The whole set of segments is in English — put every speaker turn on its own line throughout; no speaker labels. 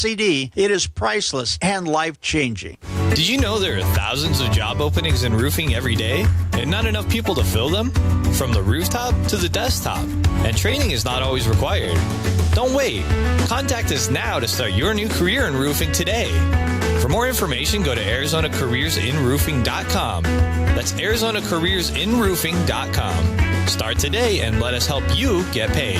CD, it is priceless and life-changing.
Did you know there are thousands of job openings in roofing every day and not enough people to fill them? From the rooftop to the desktop. And training is not always required. Don't wait. Contact us now to start your new career in roofing today. For more information, go to ArizonaCareersInRoofing.com. That's ArizonaCareersInRoofing.com. Start today and let us help you get paid.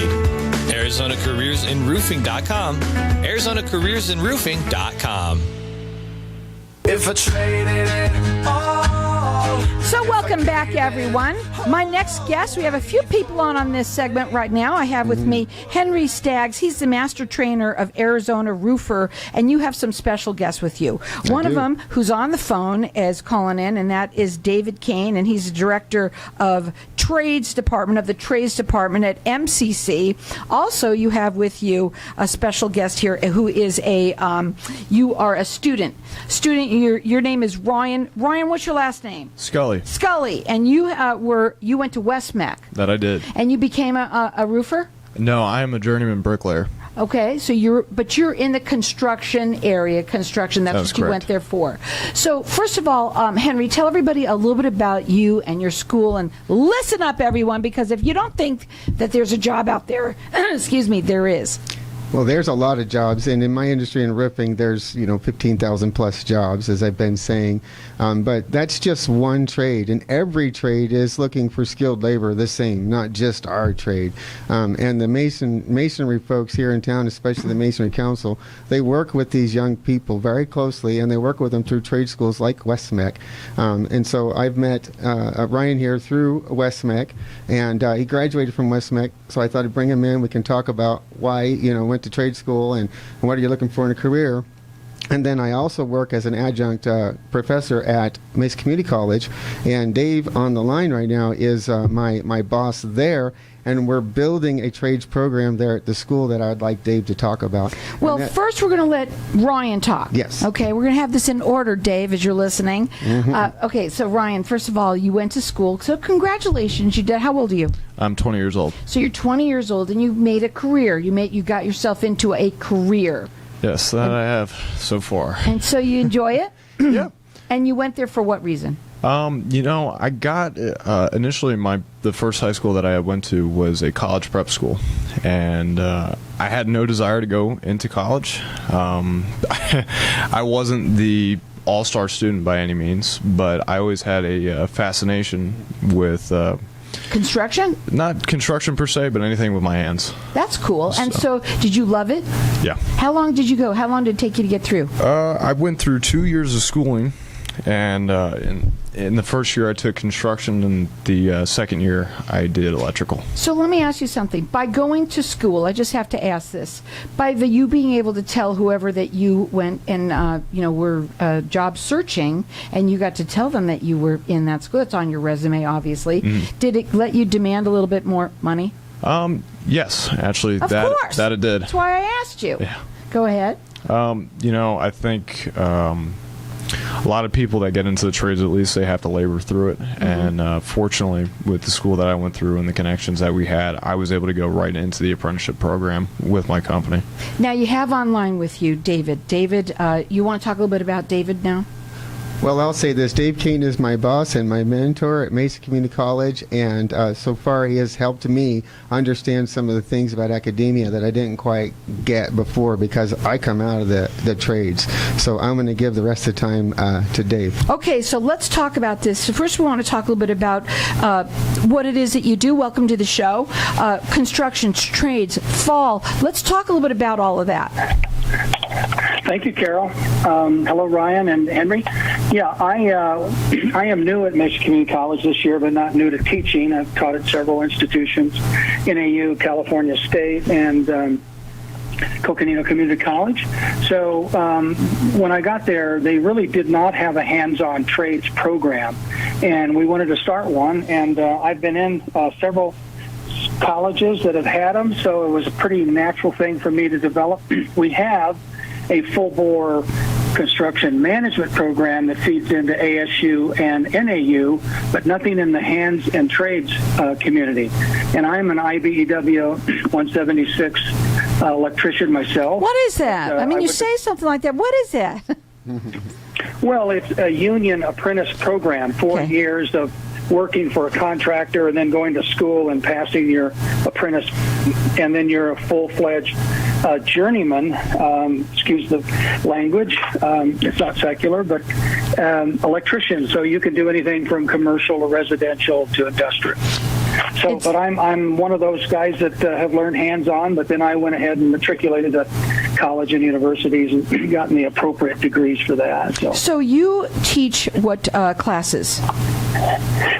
ArizonaCareersInRoofing.com. ArizonaCareersInRoofing.com.
If I traded it all.
So welcome back, everyone. My next guest, we have a few people on this segment right now. I have with me Henry Staggs. He's the master trainer of Arizona Roofer, and you have some special guests with you. One of them who's on the phone is calling in, and that is David Cain, and he's the director of the Trades Department at MCC. Also, you have with you a special guest here who is you are a student. Your name is Ryan. Ryan, what's your last name?
Scully.
Scully, and you went to West Mac.
That I did.
And you became a roofer?
No, I am a journeyman bricklayer.
Okay, so you're in the construction area. That's what
correct.
You went there for. So first of all, Henry, tell everybody a little bit about you and your school, and listen up, everyone, because if you don't think that there's a job out there, excuse me, there is.
Well, there's a lot of jobs, and in my industry in roofing, there's 15,000 plus jobs, as I've been saying. But that's just one trade, and every trade is looking for skilled labor the same, not just our trade. And the masonry folks here in town, especially the Masonry Council, they work with these young people very closely, and they work with them through trade schools like West Mac. And so I've met Ryan here through West Mac, and he graduated from West Mac, so I thought I'd bring him in. We can talk about why went to trade school and what are you looking for in a career. And then I also work as an adjunct professor at Mesa Community College, and Dave on the line right now is my boss there, and we're building a trades program there at the school that I'd like Dave to talk about.
Well, first we're going to let Ryan talk.
Yes.
Okay, we're going to have this in order, Dave, as you're listening. Okay, so Ryan, first of all, you went to school, so congratulations. You did. How old are you?
I'm 20 years old.
So you're 20 years old, and you made a career. You got yourself into a career.
Yes, that I have so far.
And so you enjoy it?
Yeah.
And you went there for what reason?
I got initially the first high school that I went to was a college prep school, and I had no desire to go into college. I wasn't the all-star student by any means, but I always had a fascination with
construction?
Not construction per se, but anything with my hands.
That's cool. And so did you love it?
Yeah.
How long did you go? How long did it take you to get through?
I went through 2 years of schooling, and in the first year I took construction, and the second year I did electrical.
So let me ask you something. By going to school, I just have to ask this, by you being able to tell whoever that you went and were job searching, and you got to tell them that you were in that school, it's on your resume obviously, did it let you demand a little bit more money?
Yes, actually.
Of course.
That it did.
That's why I asked you.
Yeah.
Go ahead.
I think a lot of people that get into the trades, at least they have to labor through it. And fortunately, with the school that I went through and the connections that we had, I was able to go right into the apprenticeship program with my company.
Now, you have online with you David. David, you want to talk a little bit about David now?
Well, I'll say this. Dave Cain is my boss and my mentor at Mesa Community College, and so far he has helped me understand some of the things about academia that I didn't quite get before because I come out of the trades. So I'm going to give the rest of the time to Dave.
Okay, so let's talk about this. So first we want to talk a little bit about what it is that you do. Welcome to the show. Construction, trades, fall. Let's talk a little bit about all of that.
Thank you, Carol. Hello, Ryan and Henry. Yeah, I am new at Mesa Community College this year, but not new to teaching. I've taught at several institutions, NAU, California State, and Coconino Community College. So when I got there, they really did not have a hands-on trades program, and we wanted to start one, and I've been in several colleges that have had them, so it was a pretty natural thing for me to develop. We have a full-bore construction management program that feeds into ASU and NAU, but nothing in the hands and trades community. And I'm an IBEW 176 electrician myself.
What is that? I mean, you say something like that. What is that?
Well, it's a union apprentice program, 4 years of working for a contractor and then going to school and passing your apprentice, and then you're a full-fledged journeyman, excuse the language, it's not secular, but electrician. So you can do anything from commercial to residential to industrial. So, but I'm one of those guys that have learned hands-on, but then I went ahead and matriculated at college and universities and gotten the appropriate degrees for that.
So you teach what classes?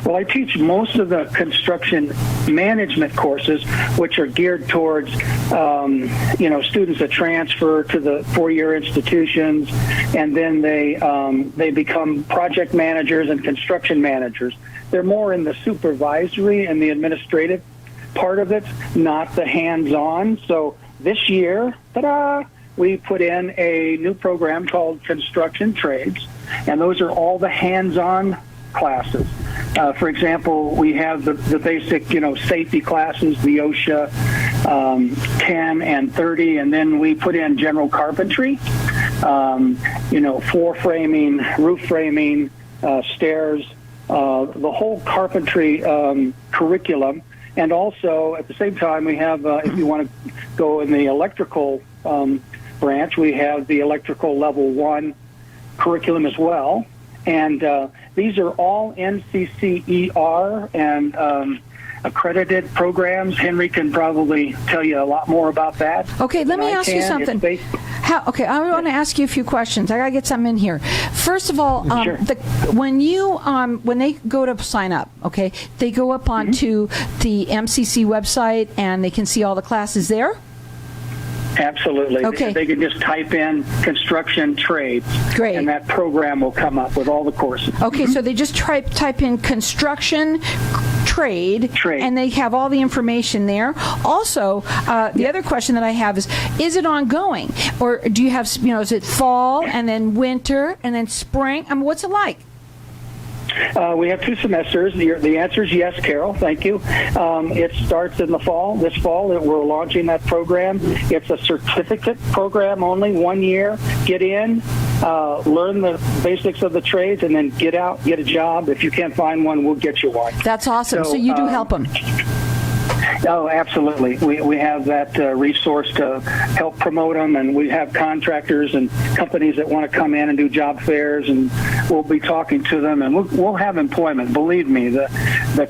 Well, I teach most of the construction management courses, which are geared towards, students that transfer to the four-year institutions, and then they become project managers and construction managers. They're more in the supervisory and the administrative part of it, not the hands-on. So this year, ta-da, we put in a new program called Construction Trades, and those are all the hands-on classes. For example, we have the basic, safety classes, the OSHA 10 and 30, and then we put in general carpentry, floor framing, roof framing, stairs, the whole carpentry curriculum. And also, at the same time, we have, if you want to go in the electrical branch, we have the electrical level 1 curriculum as well. And these are all NCCER and accredited programs. Henry can probably tell you a lot more about that.
Okay, let me ask you something. I want to ask you a few questions. I got to get something in here. First of all,
sure.
when they go to sign up, okay, they go up onto the MCC website and they can see all the classes there?
Absolutely.
Okay.
They can just type in construction trades.
Great.
And that program will come up with all the courses.
Okay, so they just type in construction trade, and they have all the information there. Also, the other question that I have is it ongoing? Or do you have, is it fall and then winter and then spring? I mean, what's it like?
We have 2 semesters. The answer is yes, Carol. Thank you. It starts in the fall. This fall, we're launching that program. It's a certificate program only, 1 year. Get in, learn the basics of the trades, and then get out, get a job. If you can't find one, we'll get you one.
That's awesome. So you do help them.
Oh, absolutely. We have that resource to help promote them, and we have contractors and companies that want to come in and do job fairs, and we'll be talking to them, and we'll have employment. Believe me, the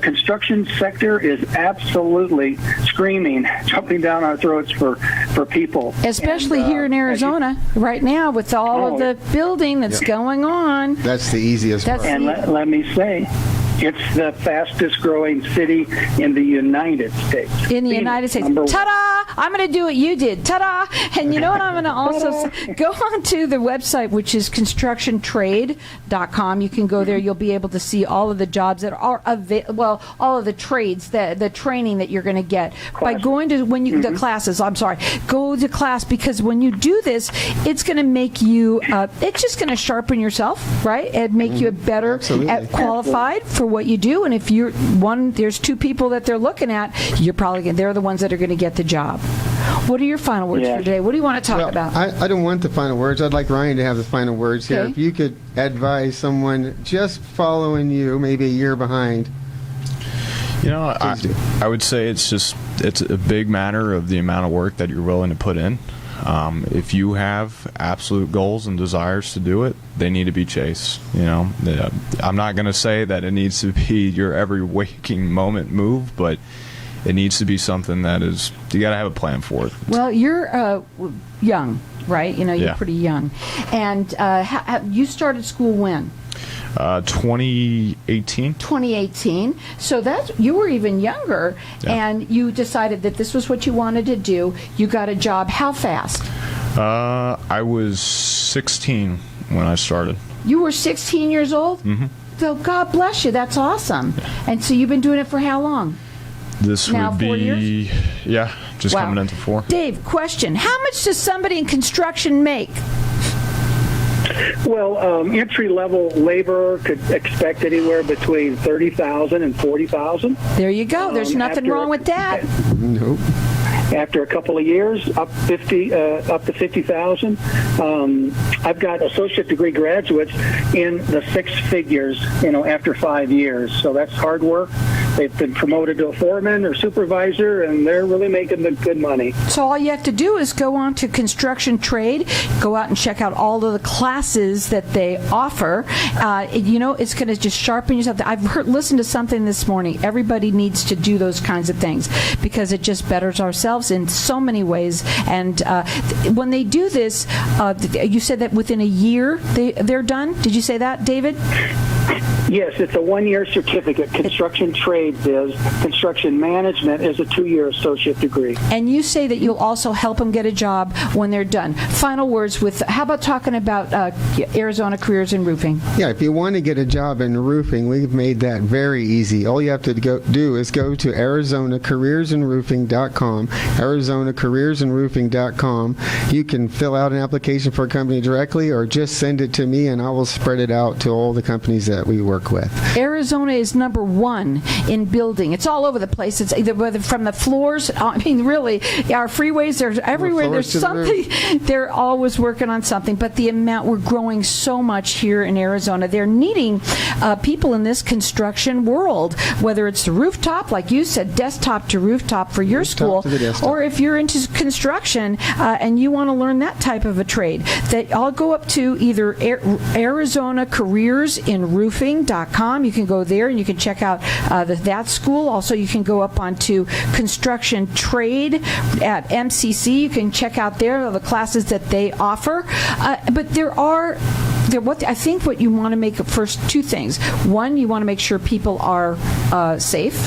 construction sector is absolutely screaming, jumping down our throats for people.
Especially here in Arizona right now with all of the building that's going on.
That's the easiest part.
And let me say, it's the fastest growing city in the United States.
In the United States. Ta-da! I'm going to do what you did. Ta-da! And you know what I'm going to also go on to the website, which is constructiontrade.com. You can go there. You'll be able to see all of the jobs that are available, all of the trades, the training that you're going to get by going to the classes. I'm sorry. Go to class, because when you do this, it's going to make you, it's just going to sharpen yourself, right? And make you better qualified for what you do. And if there's 2 people that they're looking at, they're the ones that are going to get the job. What are your final words for today? What do you want to talk about?
I don't want the final words. I'd like Ryan to have the final words here. If you could advise someone just following you, maybe a year behind.
I would say it's a big matter of the amount of work that you're willing to put in. If you have absolute goals and desires to do it, they need to be chased. I'm not going to say that it needs to be your every waking moment move, but it needs to be something that is, you got to have a plan for it.
Well, you're young, right? You're pretty young. And you started school when?
2018.
2018. So you were even younger, and you decided that this was what you wanted to do. You got a job. How fast?
I was 16 when I started.
You were 16 years old?
Mm-hmm.
So God bless you. That's awesome. And so you've been doing it for how long?
This
now,
would be
4 years?
Yeah, just coming into 4.
Dave, question: how much does somebody in construction make?
Well, entry-level laborer could expect anywhere between $30,000 and $40,000.
There you go. There's nothing wrong with that.
Nope.
After a couple of years, up to 50,000. I've got associate degree graduates in the six figures, after 5 years. So that's hard work. They've been promoted to a foreman or supervisor, and they're really making the good money.
So all you have to do is go on to Construction Trade, go out and check out all of the classes that they offer. It's going to just sharpen yourself. I've listened to something this morning. Everybody needs to do those kinds of things because it just betters ourselves in so many ways. And when they do this, you said that within a year they're done. Did you say that, David?
Yes, it's a 1-year certificate. Construction trades is. Construction management is a 2-year associate degree.
And you say that you'll also help them get a job when they're done. Final words how about talking about Arizona Careers in Roofing?
Yeah, if you want to get a job in roofing, we've made that very easy. All you have to do is go to ArizonaCareersInRoofing.com, ArizonaCareersInRoofing.com. You can fill out an application for a company directly or just send it to me, and I will spread it out to all the companies that we work with.
Arizona is number 1 in building. It's all over the place. It's either from the floors. Really, our freeways. There's everywhere. There's something. They're always working on something. But the amount we're growing so much here in Arizona. They're needing people in this construction world. Whether it's the rooftop, like you said, desktop to rooftop for your school, or if you're into construction and you want to learn that type of a trade, that I'll go up to either Arizona Careers in Roofing.com. You can go there and you can check out that school. Also, you can go up onto Construction Trade at MCC. You can check out there the classes that they offer. But I think what you want to make first 2 things. One, you want to make sure people are safe.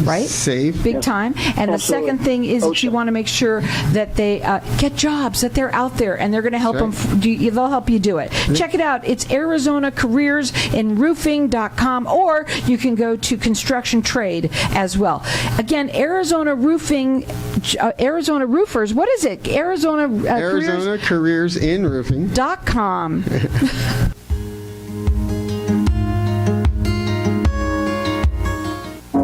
Right?
Safe.
Big time. And the second thing is that you want to make sure that they get jobs, that they're out there, and they're going to help them. They'll help you do it. Check it out. It's Arizona Careers in Roofing.com, or you can go to Construction Trade as well. Again, Arizona Roofing, Arizona Roofers. What is it? Arizona
Careers in Roofing.com.